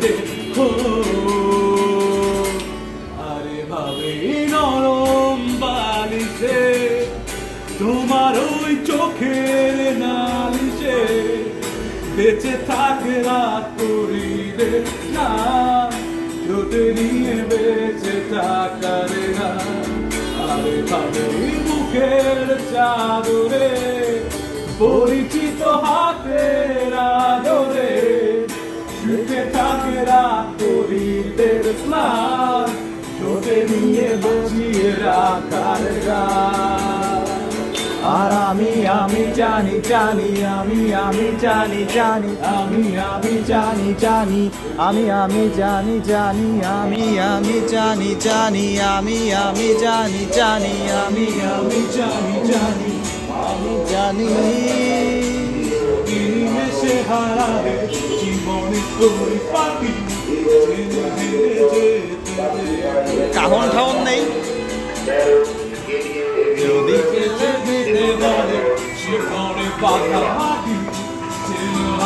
দেখো আরে ভাবে নরম বালিশে তোমার ওই চোখের নালিশে বেঁচে থাকে রাত করিলে না ঠোঁটে নিয়ে বেঁচে থাকার না আরে ভাবে মুখের চাদরে পরিচিত হাতের আদরে শুকে থাকে রাত করিলের স্নান ঠোঁটে নিয়ে বজিয়ে রাখার গান আর আমি জানি জানি আমি জানি জানি আমি জানি জানি আমি জানি জানি আমি জানি জানি আমি জানি জানি আমি জানি জানি আমি জানি নিমেষে হারাবে জীবনে পরিপাটি কাহন ঠাউন নেই যদি কেটে দিতে বলে জীবনে বাধা মাটি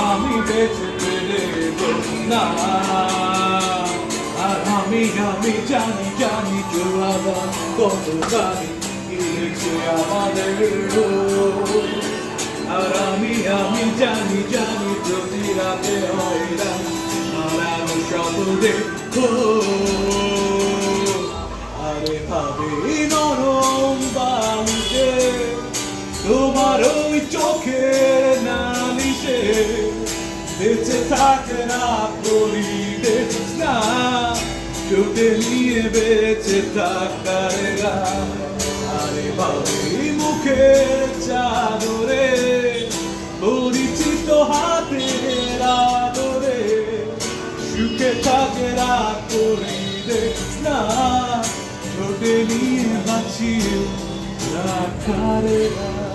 আমি বেঁচে পেলে না আর আমি জানি জানি চোরাদা কত গাড়ি লিখছে আমাদের আর আমি জানি জানি প্রতি রাতে হয়রান আর আমি সব দেখো আরে ভাবে নরম বালিশে তোমার ওই চোখের নালিশে বেঁচে থাকে না করিলে না চোখে নিয়ে বেঁচে থাকার গান আরে ভাবে মুখের চাদরে পরিচিত হাতের আদরে সুখে থাকে রাত করিলে না ঠোঁটে নিয়ে বাঁচিয়ে রাখার গান